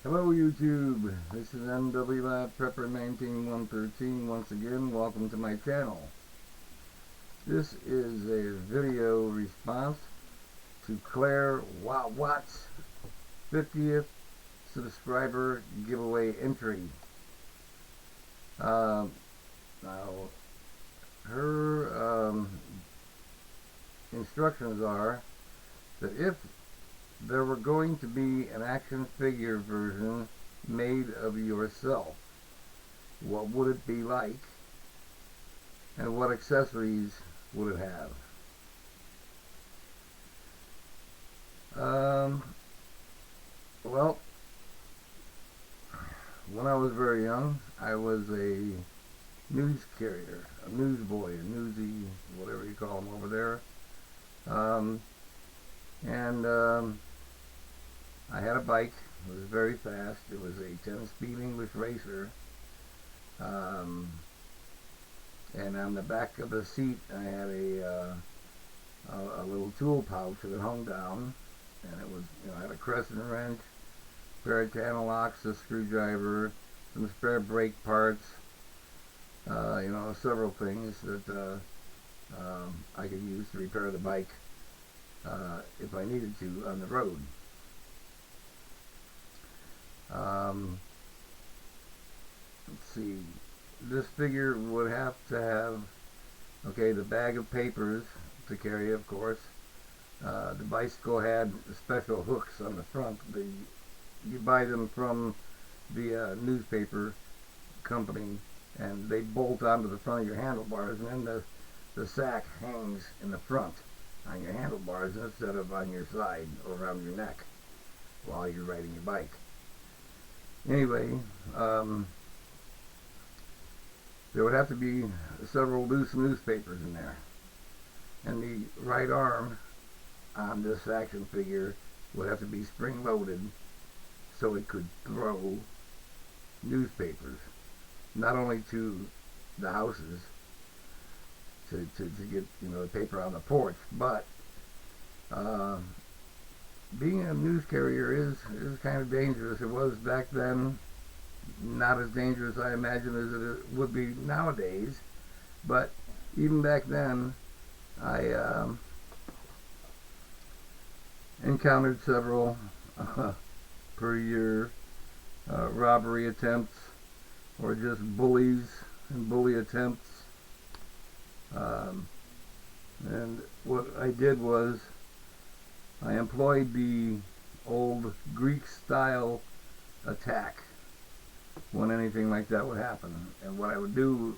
Hello YouTube, this is WWF Prepper 19113. Once again, welcome to my channel. This is a video response to Clare WhaWHAT's 50th subscriber giveaway entry. Now, her instructions are that if there were going to be an action figure version made of yourself, what would it be like, and what accessories would it have? Well, when I was very young, I was a news carrier, a newsboy, a newsy, whatever you call them over there. I had a bike. It was very fast. It was a 10-speed English racer. And on the back of the seat, I had a little tool pouch that hung down, and it was, I had a crescent wrench, a pair of channel locks, a screwdriver, some spare brake parts, several things that I could use to repair the bike if I needed to on the road. Let's see, this figure would have to have, the bag of papers to carry, of course. The bicycle had special hooks on the front. You buy them from the newspaper company, and they bolt onto the front of your handlebars, and then the sack hangs in the front on your handlebars instead of on your side or around your neck while you're riding your bike. Anyway, there would have to be several loose newspapers in there, and the right arm on this action figure would have to be spring-loaded so it could throw newspapers, not only to the houses to get the paper on the porch, but being a news carrier is kind of dangerous. It was back then. Not as dangerous, I imagine, as it would be nowadays. But even back then, I encountered several per year robbery attempts, or just bullies and bully attempts. And what I did was I employed the old Greek-style attack when anything like that would happen. And what I would do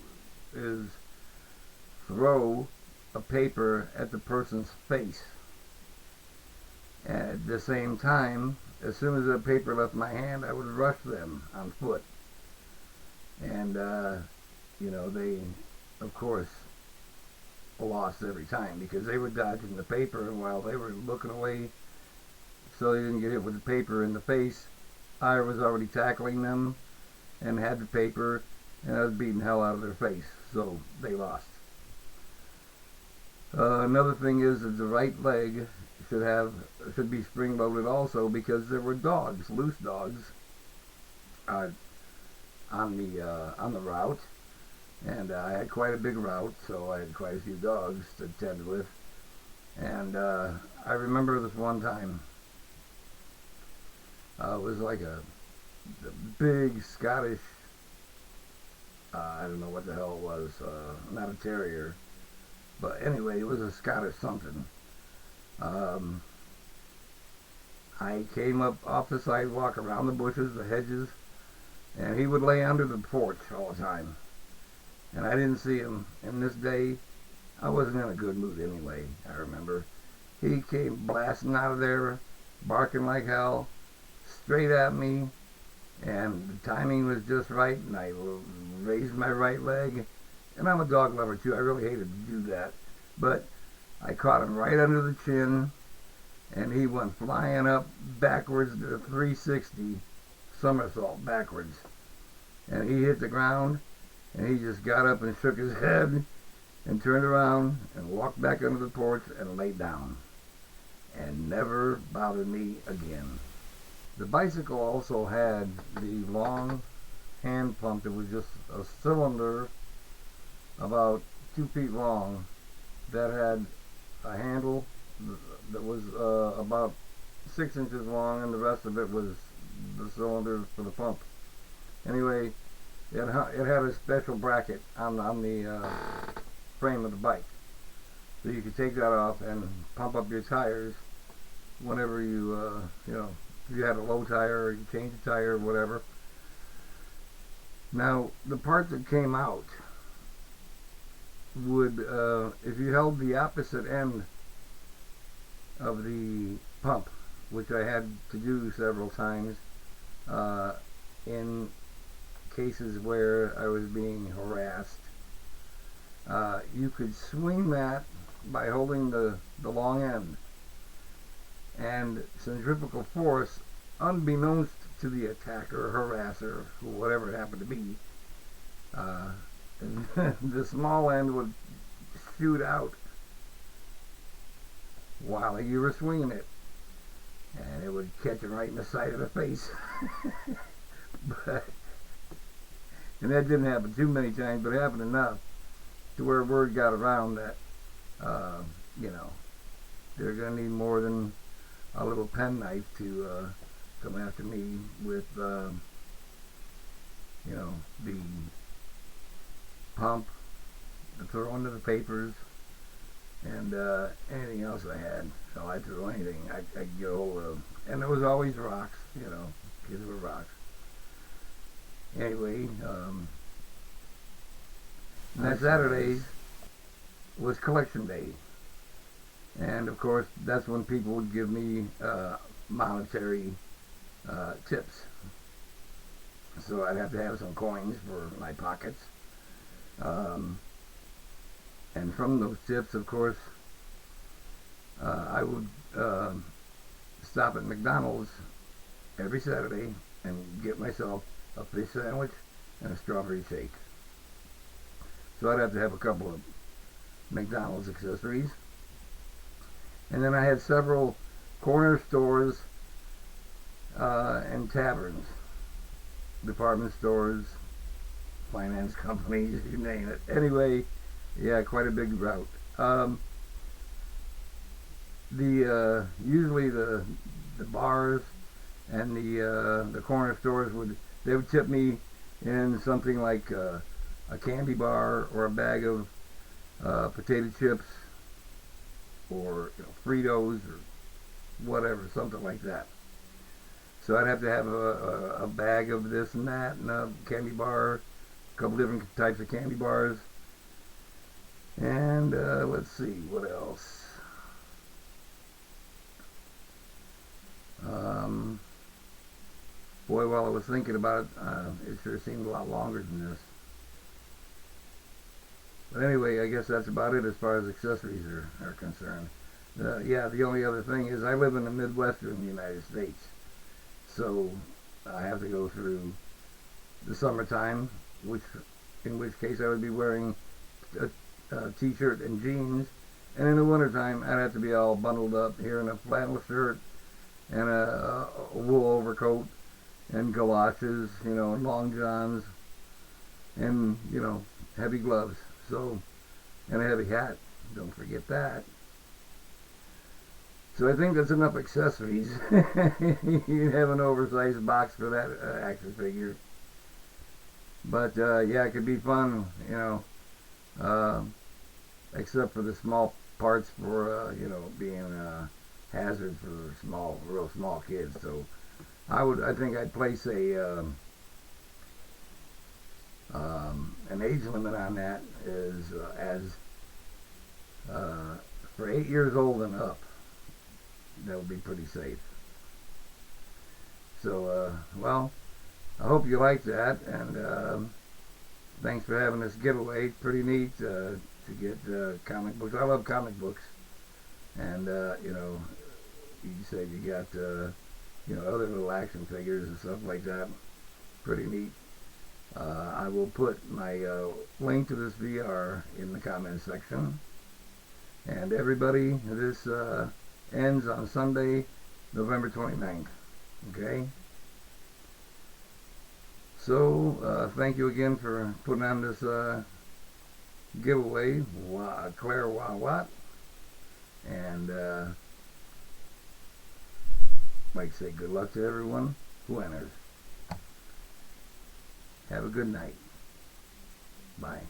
is throw a paper at the person's face. And at the same time, as soon as the paper left my hand, I would rush them on foot. And, they, of course, lost every time because they were dodging the paper, and while they were looking away so they didn't get hit with the paper in the face, I was already tackling them and had the paper, and I was beating hell out of their face, so they lost. Another thing is that the right leg should be spring-loaded also, because there were dogs, loose dogs, on the route, and I had quite a big route, so I had quite a few dogs to tend with. And I remember this one time, it was like a big Scottish, I don't know what the hell it was, not a terrier, but anyway, it was a Scottish something. I came up off the sidewalk, around the bushes, the hedges, and he would lay under the porch all the time, and I didn't see him. And this day, I wasn't in a good mood anyway, I remember. He came blasting out of there, barking like hell, straight at me, and the timing was just right, and I raised my right leg, and I'm a dog lover too. I really hated to do that, but I caught him right under the chin, and he went flying up backwards to 360 somersault backwards, and he hit the ground, and he just got up and shook his head and turned around and walked back under the porch and laid down and never bothered me again. The bicycle also had the long hand pump that was just a cylinder about 2 feet long that had a handle that was about 6 inches long, and the rest of it was the cylinder for the pump. Anyway, it had a special bracket on the frame of the bike, so you could take that off and pump up your tires whenever if you had a low tire or you changed the tire or whatever. Now, the part that came out would, if you held the opposite end of the pump, which I had to do several times in cases where I was being harassed, you could swing that by holding the long end, and centrifugal force, unbeknownst to the attacker or harasser, whatever it happened to be, the small end would shoot out while you were swinging it, and it would catch him right in the side of the face. And that didn't happen too many times, but it happened enough to where word got around that they're going to need more than a little penknife to come after me with the pump, the throw into the papers, and anything else I had. So I threw anything I could get a hold of, and there was always rocks. Kids were rocks. Anyway, that Saturday was collection day, and of course that's when people would give me monetary tips. So I'd have to have some coins for my pockets, and from those tips, of course, I would stop at McDonald's every Saturday and get myself a fish sandwich and a strawberry shake. So I'd have to have a couple of McDonald's accessories. And then I had several corner stores and taverns, department stores, finance companies, you name it. Anyway, yeah, quite a big route. Usually the bars and the corner stores would tip me in something like a candy bar or a bag of potato chips, or Fritos or whatever, something like that. So I'd have to have a bag of this and that, and a candy bar, a couple different types of candy bars, and let's see, what else? Boy, while I was thinking about it, it sure seemed a lot longer than this. But anyway, I guess that's about it as far as accessories are concerned. The only other thing is I live in the Midwestern United States, so I have to go through the summertime, in which case I would be wearing a t-shirt and jeans, and in the wintertime I'd have to be all bundled up here in a flannel shirt and a wool overcoat and galoshes, and long johns, and heavy gloves. So, and a heavy hat. Don't forget that. So I think that's enough accessories. You can have an oversized box for that action figure. But yeah, it could be fun, except for the small parts for being a hazard for real small kids. So I think I'd place an age limit on that is for 8 years old and up. That would be pretty safe. So well, I hope you like that, and thanks for having this giveaway. Pretty neat to get comic books. I love comic books, and you said you got other little action figures and stuff like that. Pretty neat. I will put my link to this VR in the comments section. And everybody, this ends on Sunday, November 29th. Okay? So, thank you again for putting on this giveaway, Clare WhaWHAT. And, like I say, good luck to everyone who enters. Have a good night. Bye.